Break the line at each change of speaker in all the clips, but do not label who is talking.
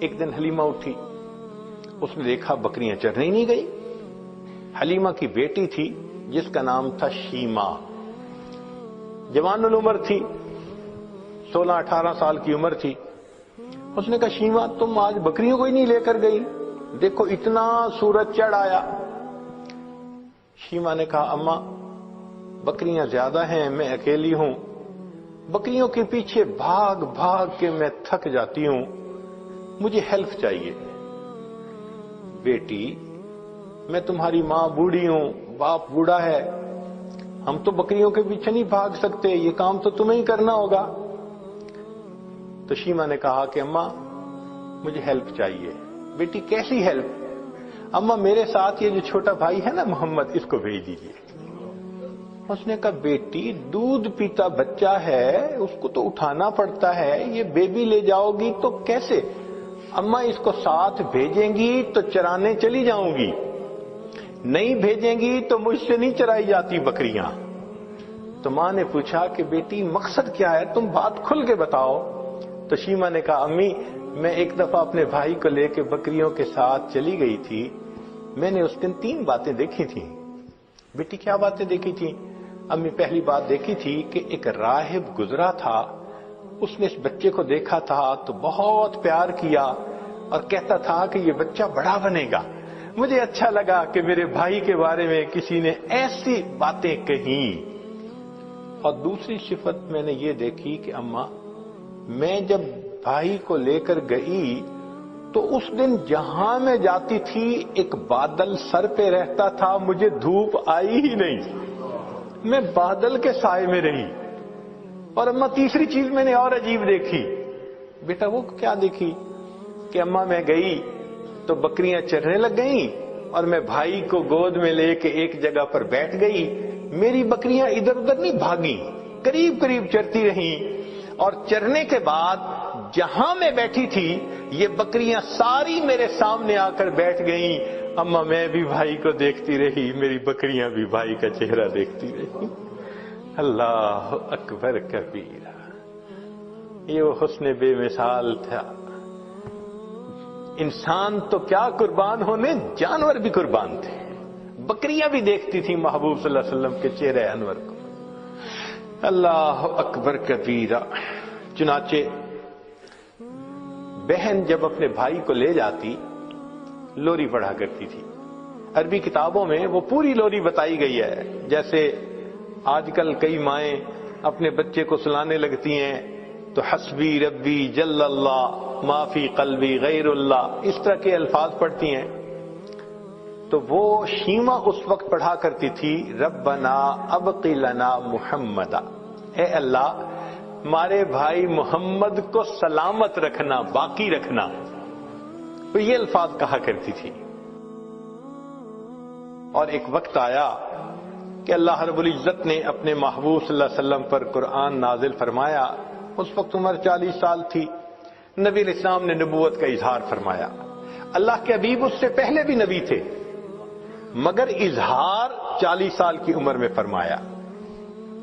ایک دن حلیمہ اٹھی، اس نے دیکھا بکریاں چرنے ہی نہیں گئی۔ حلیمہ کی بیٹی تھی جس کا نام تھا شیمہ، جوان العمر تھی، 16-18 سال کی عمر تھی۔ اس نے کہا شیمہ تم آج بکریوں کو ہی نہیں لے کر گئی، دیکھو اتنا سورج چڑھ آیا۔ شیمہ نے کہا اماں بکریاں زیادہ ہیں، میں اکیلی ہوں، بکریوں کے پیچھے بھاگ بھاگ کے میں تھک جاتی ہوں، مجھے ہیلپ چاہیے۔ بیٹی میں تمہاری ماں بوڑھی ہوں، باپ بوڑھا ہے، ہم تو بکریوں کے پیچھے نہیں بھاگ سکتے، یہ کام تو تمہیں ہی کرنا ہوگا۔ تو شیمہ نے کہا کہ اماں مجھے ہیلپ چاہیے۔ بیٹی کیسی ہیلپ؟ اماں میرے ساتھ یہ جو چھوٹا بھائی ہے نا محمد، اس کو بھیج دیجیے۔ اس نے کہا بیٹی دودھ پیتا بچہ ہے، اس کو تو اٹھانا پڑتا ہے، یہ بیبی لے جاؤ گی تو کیسے؟ اماں اس کو ساتھ بھیجیں گی تو چرانے چلی جاؤں گی، نہیں بھیجیں گی تو مجھ سے نہیں چرائی جاتی بکریاں۔ تو ماں نے پوچھا کہ بیٹی مقصد کیا ہے، تم بات کھل کے بتاؤ۔ تو شیمہ نے کہا امی میں ایک دفعہ اپنے بھائی کو لے کے بکریوں کے ساتھ چلی گئی تھی، میں نے اس دن 3 باتیں دیکھی تھیں۔ بیٹی کیا باتیں دیکھی تھیں؟ امی پہلی بات دیکھی تھی کہ ایک راہب گزرا تھا، اس نے اس بچے کو دیکھا تھا تو بہت پیار کیا اور کہتا تھا کہ یہ بچہ بڑا بنے گا۔ مجھے اچھا لگا کہ میرے بھائی کے بارے میں کسی نے ایسی باتیں کہیں۔ اور دوسری صفت میں نے یہ دیکھی کہ اماں میں جب بھائی کو لے کر گئی تو اس دن جہاں میں جاتی تھی ایک بادل سر پہ رہتا تھا، مجھے دھوپ آئی ہی نہیں، میں بادل کے سائے میں رہی۔ اور اماں تیسری چیز میں نے اور عجیب دیکھی۔ بیٹا وہ کیا دیکھی؟ کہ اماں میں گئی تو بکریاں چرنے لگ گئیں اور میں بھائی کو گود میں لے کے ایک جگہ پر بیٹھ گئی، میری بکریاں ادھر ادھر نہیں بھاگیں، قریب قریب چرتی رہیں، اور چرنے کے بعد جہاں میں بیٹھی تھی یہ بکریاں ساری میرے سامنے آ کر بیٹھ گئیں۔ اماں میں بھی بھائی کو دیکھتی رہی، میری بکریاں بھی بھائی کا چہرہ دیکھتی رہی۔ اللہ اکبر کبیرہ، یہ وہ حسن بے مثال تھا۔ انسان تو کیا قربان ہونے، جانور بھی قربان تھے، بکریاں بھی دیکھتی تھی محبوب صلی اللہ علیہ وسلم کے چہرے انور کو۔ اللہ اکبر کبیرہ۔ چنانچہ بہن جب اپنے بھائی کو لے جاتی لوری پڑھا کرتی تھی۔ عربی کتابوں میں وہ پوری لوری بتائی گئی ہے، جیسے آج کل کئی مائیں اپنے بچے کو سلانے لگتی ہیں تو حسبی ربی جل اللہ ما فی قلبی غیر اللہ، اس طرح کے الفاظ پڑھتی ہیں۔ تو وہ شیمہ اس وقت پڑھا کرتی تھی ربنا ابقی لنا محمدا، اے اللہ ہمارے بھائی محمد کو سلامت رکھنا، باقی رکھنا، تو یہ الفاظ کہا کرتی تھی۔ اور ایک وقت آیا کہ اللہ رب العزت نے اپنے محبوب صلی اللہ علیہ وسلم پر قرآن نازل فرمایا، اس وقت عمر 40 سال تھی، نبی علیہ السلام نے نبوت کا اظہار فرمایا۔ اللہ کے حبیب اس سے پہلے بھی نبی تھے مگر اظہار 40 سال کی عمر میں فرمایا۔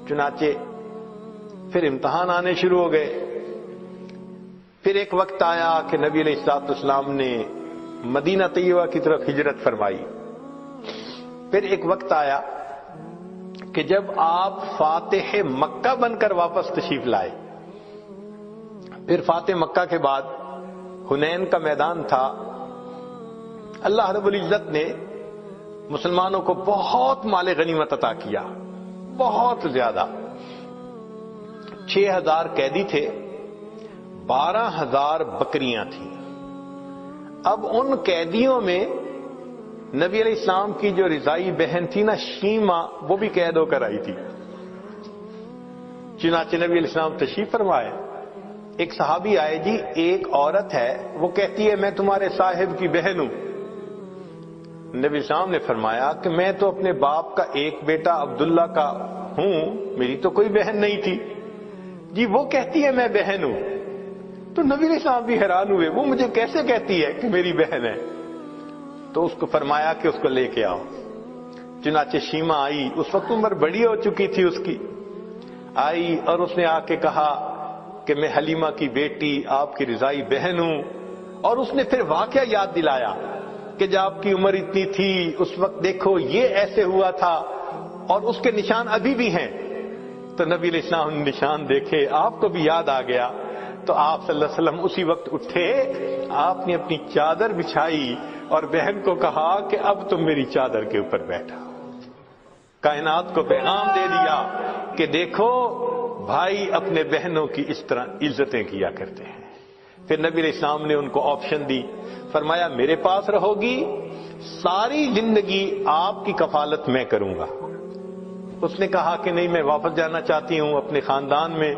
چنانچہ پھر امتحان آنے شروع ہو گئے۔ پھر ایک وقت آیا کہ نبی علیہ السلام نے مدینہ طیبہ کی طرف ہجرت فرمائی۔ پھر ایک وقت آیا کہ جب آپ فاتح مکہ بن کر واپس تشریف لائے۔ پھر فاتح مکہ کے بعد حنین کا میدان تھا، اللہ رب العزت نے مسلمانوں کو بہت مال غنیمت عطا کیا، بہت زیادہ۔ 6000 قیدی تھے، 12000 بکریاں تھیں۔ اب ان قیدیوں میں نبی علیہ السلام کی جو رضائی بہن تھی نا شیمہ، وہ بھی قید ہو کر آئی تھی۔ چنانچہ نبی علیہ السلام تشریف فرمائے، ایک صحابی آئے، جی ایک عورت ہے وہ کہتی ہے میں تمہارے صاحب کی بہن ہوں۔ نبی السلام نے فرمایا کہ میں تو اپنے باپ کا ایک بیٹا عبداللہ کا ہوں، میری تو کوئی بہن نہیں تھی۔ جی وہ کہتی ہے میں بہن ہوں۔ تو نبی علیہ السلام بھی حیران ہوئے، وہ مجھے کیسے کہتی ہے کہ میری بہن ہے؟ تو اس کو فرمایا کہ اس کو لے کے آؤ۔ چنانچہ شیمہ آئی، اس وقت عمر بڑی ہو چکی تھی اس کی، آئی اور اس نے آ کے کہا کہ میں حلیمہ کی بیٹی آپ کی رضائی بہن ہوں، اور اس نے پھر واقعہ یاد دلایا کہ جب آپ کی عمر اتنی تھی اس وقت دیکھو یہ ایسے ہوا تھا اور اس کے نشان ابھی بھی ہیں. تو نبی علیہ السلام نے نشان دیکھے, آپ کو بھی یاد آ گیا. تو آپ صلی اللہ علیہ وسلم اسی وقت اٹھے, آپ نے اپنی چادر بچھائی اور بہن کو کہا کہ اب تم میری چادر کے اوپر بیٹھا. کائنات کو پیغام دے دیا کہ دیکھو بھائی اپنے بہنوں کی اس طرح عزتیں کیا کرتے ہیں. پھر نبی علیہ السلام نے ان کو آپشن دی, فرمایا میرے پاس رہو گی, ساری زندگی آپ کی کفالت میں کروں گا. اس نے کہا کہ نہیں, میں واپس جانا چاہتی ہوں اپنے خاندان میں.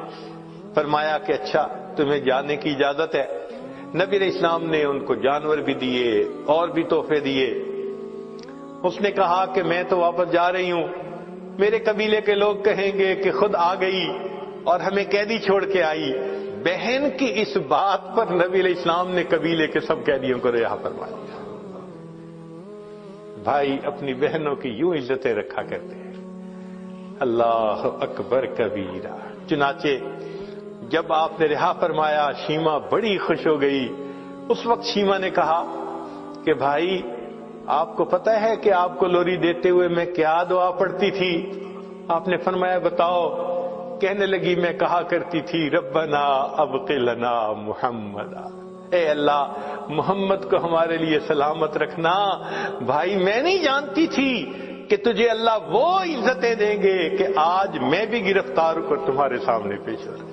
فرمایا کہ اچھا تمہیں جانے کی اجازت ہے. نبی علیہ السلام نے ان کو جانور بھی دیے اور بھی تحفے دیے. اس نے کہا کہ میں تو واپس جا رہی ہوں, میرے قبیلے کے لوگ کہیں گے کہ خود آ گئی اور ہمیں قیدی چھوڑ کے آئی. بہن کی اس بات پر نبی علیہ السلام نے قبیلے کے سب قیدیوں کو رہا فرما دیا. بھائی اپنی بہنوں کی یوں عزتیں رکھا کرتے ہیں. اللہ اکبر کبیرہ. چنانچہ جب آپ نے رہا فرمایا شیما بڑی خوش ہو گئی. اس وقت شیما نے کہا کہ بھائی آپ کو پتہ ہے کہ آپ کو لوری دیتے ہوئے میں کیا دعا پڑھتی تھی؟ آپ نے فرمایا بتاؤ. کہنے لگی میں کہا کرتی تھی ربنا ابق لنا محمدا, اے اللہ محمد کو ہمارے لیے سلامت رکھنا. بھائی میں نہیں جانتی تھی کہ تجھے اللہ وہ عزتیں دیں گے کہ آج میں بھی گرفتار ہو کر تمہارے سامنے پیش ہو رہا.